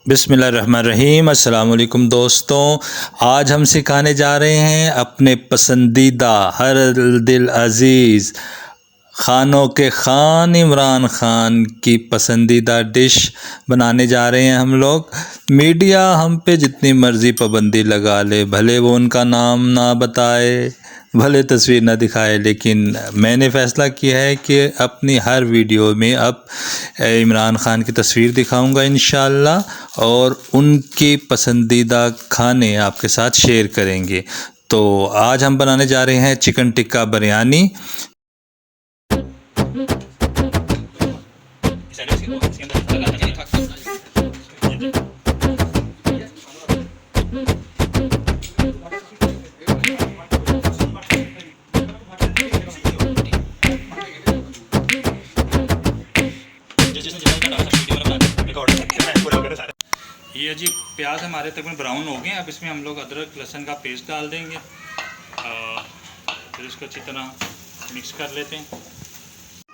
बिस्मिल्लाहिर्रहमानिर्रहीम। अस्सलाम वालेकुम दोस्तों, आज हम सिखाने जा रहे हैं अपने पसंदीदा हर दिल अज़ीज़ खानों के खान इमरान खान की पसंदीदा डिश बनाने जा रहे हैं हम लोग। मीडिया हम पे जितनी मर्ज़ी पाबंदी लगा ले, भले वो उनका नाम ना बताए, भले तस्वीर ना दिखाए, लेकिन मैंने फ़ैसला किया है कि अपनी हर वीडियो में अब इमरान खान की तस्वीर दिखाऊंगा इंशाअल्लाह, और उनके पसंदीदा खाने आपके साथ शेयर करेंगे। तो आज हम बनाने जा रहे हैं चिकन टिक्का बिरयानी। ये जी प्याज हमारे तकरीबन ब्राउन हो गए। अब इसमें हम लोग अदरक लहसुन का पेस्ट डाल देंगे, फिर इसको अच्छी तरह मिक्स कर लेते हैं।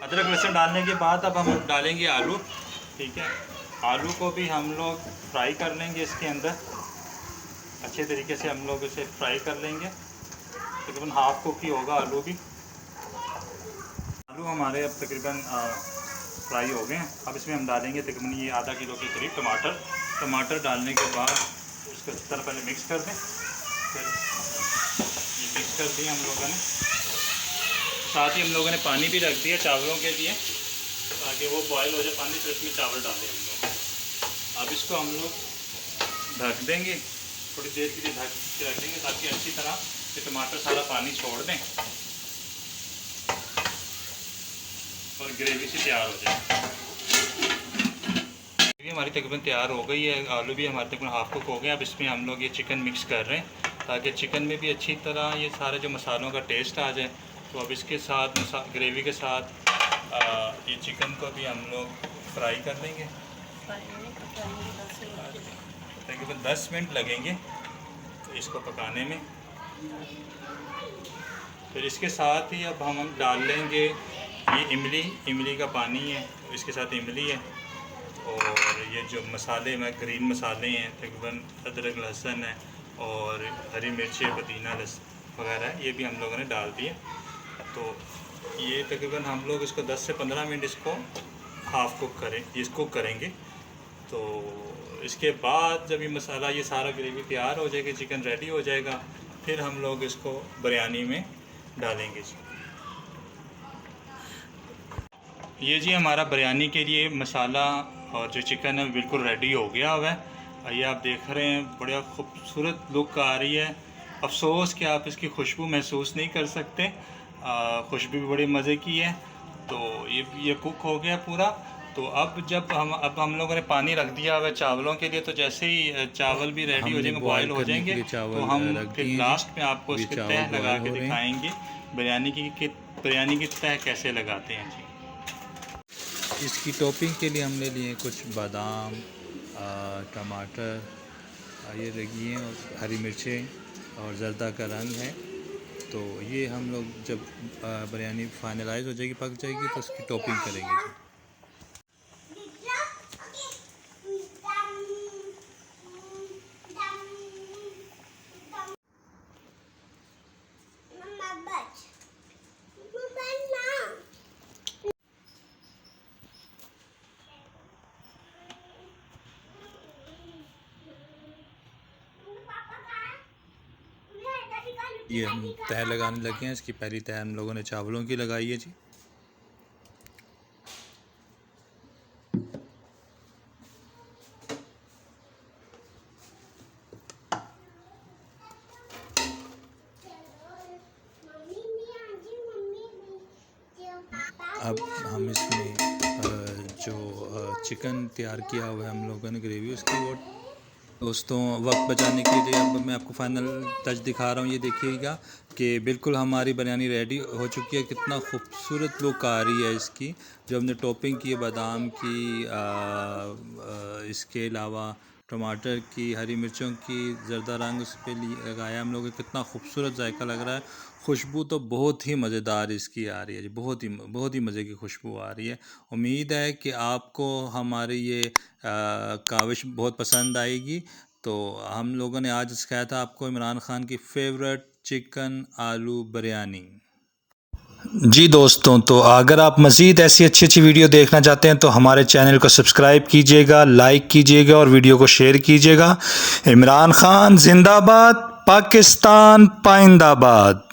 अदरक लहसुन डालने के बाद अब हम डालेंगे आलू। ठीक है, आलू को भी हम लोग फ्राई कर लेंगे। इसके अंदर अच्छे तरीके से हम लोग इसे फ्राई कर लेंगे। तकरीबन हाफ कुक ही होगा आलू भी। आलू हमारे अब तकरीबन फ्राई हो गए हैं। अब इसमें हम डालेंगे तकरीबन ये आधा किलो के करीब टमाटर। टमाटर डालने के बाद इसको इस तरह पहले मिक्स कर दें। फिर ये मिक्स कर दिया हम लोगों ने। साथ ही हम लोगों ने पानी भी रख दिया चावलों के लिए, ताकि वो बॉयल हो जाए पानी, तो इसमें चावल डालें हम लोग। अब इसको हम लोग ढक देंगे, थोड़ी देर के लिए ढक के रख देंगे, ताकि अच्छी तरह ये टमाटर सारा पानी छोड़ दें और ग्रेवी से तैयार हो जाए। ग्रेवी हमारी तकरीबन तैयार हो गई है, आलू भी हमारे तकरीबन हाफ कुक हो गए। अब इसमें हम लोग ये चिकन मिक्स कर रहे हैं, ताकि चिकन में भी अच्छी तरह ये सारे जो मसालों का टेस्ट आ जाए। तो अब इसके साथ ग्रेवी के साथ ये चिकन को भी हम लोग फ्राई कर देंगे। तकरीबन 10 मिनट लगेंगे तो इसको पकाने में। फिर इसके साथ ही अब हम डाल लेंगे ये इमली का पानी है, इसके साथ इमली है, और ये जो मसाले में ग्रीन मसाले हैं तकरीबन अदरक लहसुन है और हरी मिर्ची पुदीना वगैरह है, ये भी हम लोगों ने डाल दिए। तो ये तकरीबन हम लोग इसको 10 से 15 मिनट इसको हाफ़ कुक करेंगे। तो इसके बाद जब ये मसाला ये सारा ग्रेवी तैयार हो जाएगी, चिकन रेडी हो जाएगा, फिर हम लोग इसको बिरयानी में डालेंगे। ये जी हमारा बिरयानी के लिए मसाला और जो चिकन है बिल्कुल रेडी हो गया हुआ है। ये आप देख रहे हैं, बढ़िया खूबसूरत लुक आ रही है। अफसोस कि आप इसकी खुशबू महसूस नहीं कर सकते, खुशबू भी बड़ी मज़े की है। तो ये कुक हो गया पूरा। तो अब हम लोगों ने पानी रख दिया हुआ है चावलों के लिए। तो जैसे ही चावल भी रेडी हो जाएंगे, बॉयल हो जाएंगे, तो हम फिर लास्ट में आपको इसकी तह लगा के दिखाएंगे बिरयानी की तह कैसे लगाते हैं जी। इसकी टॉपिंग के लिए हमने लिए कुछ बादाम, टमाटर, ये लगी हैं, और हरी मिर्चें और ज़र्दा का रंग है। तो ये हम लोग जब बिरयानी फाइनलाइज हो जाएगी, पक जाएगी, तो उसकी टॉपिंग करेंगे जी। ये हम तह लगाने लगे हैं। इसकी पहली तह हम लोगों ने चावलों की लगाई है जी। अब हम इसमें जो चिकन तैयार किया हुआ है हम लोगों ने ग्रेवी उसकी, वो दोस्तों वक्त बचाने के लिए अब मैं आपको फाइनल टच दिखा रहा हूँ। ये देखिएगा कि बिल्कुल हमारी बिरयानी रेडी हो चुकी है। कितना खूबसूरत लुक आ रही है इसकी। जो हमने टॉपिंग की है बादाम की, इसके अलावा टमाटर की, हरी मिर्चों की ज़रदा रंग उस पर लगाया हम लोगों को। कितना खूबसूरत जायका लग रहा है। खुशबू तो बहुत ही मज़ेदार इसकी आ रही है जी, बहुत ही मज़े की खुशबू आ रही है। उम्मीद है कि आपको हमारी ये काविश बहुत पसंद आएगी। तो हम लोगों ने आज सिखाया था आपको इमरान खान की फेवरेट चिकन आलू बिरयानी। जी दोस्तों, तो अगर आप मज़ीद ऐसी अच्छी अच्छी वीडियो देखना चाहते हैं तो हमारे चैनल को सब्सक्राइब कीजिएगा, लाइक कीजिएगा और वीडियो को शेयर कीजिएगा। इमरान खान जिंदाबाद, पाकिस्तान पाइंदाबाद।